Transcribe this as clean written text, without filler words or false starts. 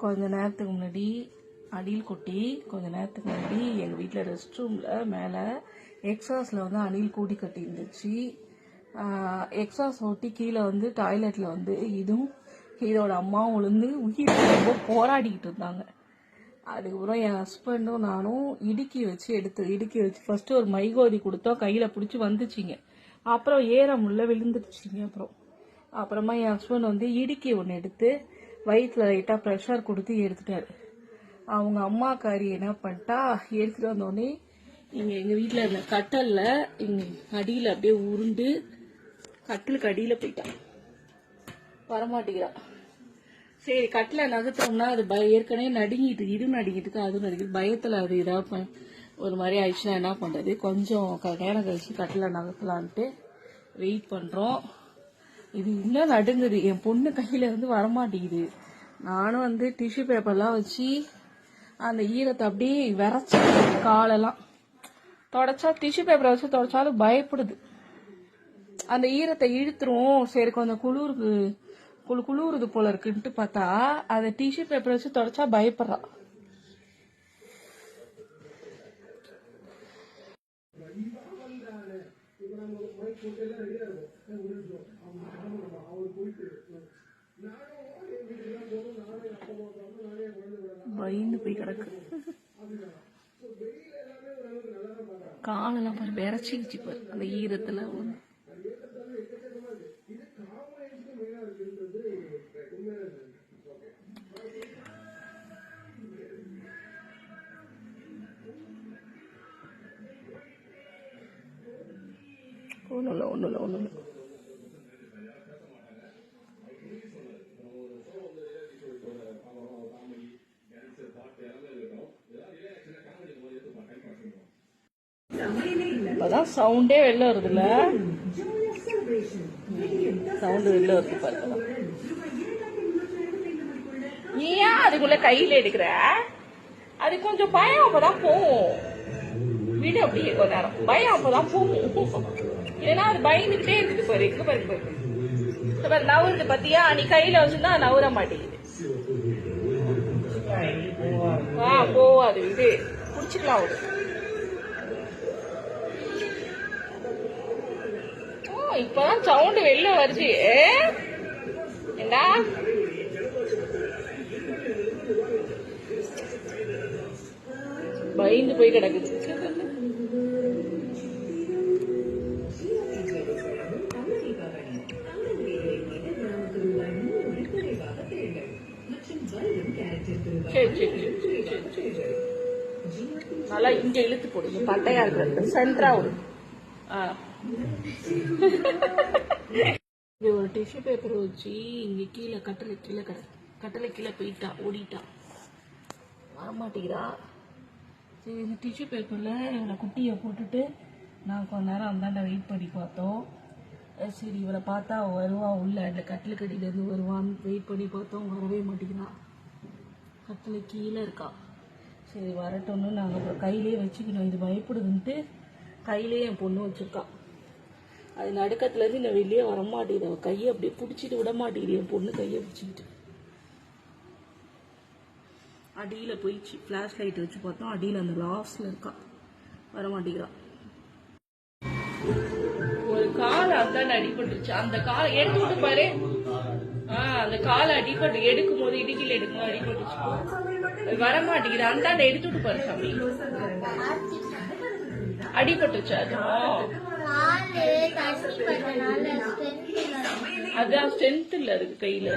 கொஞ்ச நேரத்துக்கு முன்னாடி அணில் கொட்டி கொஞ்ச நேரத்துக்கு முன்னாடி எங்கள் வீட்டில் ரெஸ்ட் ரூமில் மேலே எக்ஸாஸில் வந்து அணில் கூடி கட்டி இருந்துச்சு. எக்ஸாஸ் ஒட்டி கீழே வந்து டாய்லெட்டில் வந்து இதுவும் இதோட அம்மாவும் விழுந்து உயிர் ரொம்ப போராடிக்கிட்டு இருந்தாங்க. அதுக்கப்புறம் என் ஹஸ்பண்டும் நானும் இடுக்கி வச்சு ஃபர்ஸ்ட் ஒரு மைகோதி கொடுத்தோம், கையில் பிடிச்சி வந்துச்சிங்க. அப்புறம் ஏற முள்ள விழுந்துடுச்சிங்க. அப்புறமா என் ஹஸ்பண்ட் வந்து இடுக்கி ஒன்று எடுத்து வயிற்றில் லைட்டாக ப்ரெஷர் கொடுத்து எடுத்துட்டாரு. அவங்க அம்மாக்காரி என்ன பண்ணிட்டா, எடுத்துட்டு வந்தோடனே இங்கே எங்கள் வீட்டில் இருந்த கட்டலில் இங்கே அடியில் அப்படியே உருண்டு கட்டிலுக்கு அடியில் போயிட்டான், வரமாட்டேங்கிறான். சரி கட்டில நகர்த்தோம்னா அது ஏற்கனவே நடுங்கிட்டு நடுங்கிட்டு அது நடுங்கிட்டு பயத்தில் அது ஏதாவது ஒரு மாதிரி ஆயிடுச்சுன்னா என்ன பண்ணுறது, கொஞ்சம் நேரம் கழிச்சு கட்டில நகர்த்தலான்ட்டு வெயிட் பண்ணுறோம். இது இன்னும் நடுங்குது, என் பொண்ணு கையில் வந்து வரமாட்டேங்குது. நானும் வந்து டிஷ்யூ பேப்பர்லாம் வச்சு அந்த ஈரத்தை அப்படியே விரைச்சி காலெல்லாம் தொடச்சா, டிஷ்யூ பேப்பரை வச்சு தொடச்சாலும் பயப்படுது, அந்த ஈரத்தை இழுத்துரும். சரி கொஞ்சம் குளிருது போல இருக்குன்ட்டு பார்த்தா அந்த டிஷ்யூ பேப்பரை வச்சு தொடச்சா பயப்படுறா. பயந்து போய் கிடக்கு, காலெல்லாம் பாரு விரைச்சிக்கிச்சு பாரு அந்த ஈரத்துல. ஒன்றும் இல்லை. இப்பதான் சவுண்டே வெளில வருதுல்ல, சவுண்டு வெளில வருது பாருங்க. ஏன் அதுக்குள்ள கையில எடுக்கிற, அது கொஞ்சம் பயம் அப்பதான் போகும். வீடு அப்படியே கொஞ்ச நேரம் பயம் அப்பதான் போகும், ஏன்னா அது பயந்துகிட்டே இருக்குது பாரு. இருக்கு பாரு நவுறுது பத்தியா, நீ கையில வச்சுருந்தா நவுற மாட்டேங்குது. போவாது, இது குடிச்சுக்கலாம் ஒரு. இப்பதான் சவுண்டு வெளில வருது. என்ன பயந்து போய் கிடக்குது. நல்லா இங்க இழுத்து போடுங்க, பட்டையா இருக்கிறது சென்டரா வரும். ஒரு டிஷ்யூ பேப்பர் வச்சு இங்க கீழே கட்டளை கீழே போயிட்டா, ஓடிட்டா, வரமாட்டேங்கிறா. சரி இந்த டிஷ்யூ பேப்பர்ல இவளை குட்டியை போட்டுட்டு நான் கொஞ்ச நேரம் அந்தாண்ட வெயிட் பண்ணி பார்த்தோம். சரி இவளை பார்த்தா வருவா, உள்ள அந்த கட்டிலுக்கு அடியிலேருந்து வருவான்னு வெயிட் பண்ணி பார்த்தோம், வரவே மாட்டேங்கிறான். கட்டில கீழே இருக்கா. சரி வரட்டோன்னு நாங்கள் அப்புறம் கையிலேயே வச்சுக்கணும், இது பயப்படுதுன்ட்டு கையிலேயே என் பொண்ணு வச்சுருக்கா. அது நடுக்கத்துலேருந்து இந்த வெளியே வரமாட்டேங்குது, அவள் கையை அப்படியே பிடிச்சிட்டு விட மாட்டேங்குது. என் பொண்ணு கையை பிடிச்சிக்கிட்டு அடியில் போயிடுச்சு. ஃப்ளாஷ் லைட் வச்சு பார்த்தோம், அடியில் அந்த லாஸ்ட்ல இருக்கா, வரமாட்டேங்கிறா. ஒரு கால் அந்தாண்ட அடிபட்டுருச்சு, அந்த காலை எடுத்து விட்டு பாரு. அந்த காலை அடிபட்டு எடுக்கும் போது இடுக்கில எடுக்கும்போது அடிபட்டுச்சு, வரமாட்டேங்குது. அந்தாண்ட எடுத்து விட்டு பாரு சாமி, அடிபட்டுச்சு. அதான் ஸ்ட்ரென்த் இல்ல அதுக்கு கையில.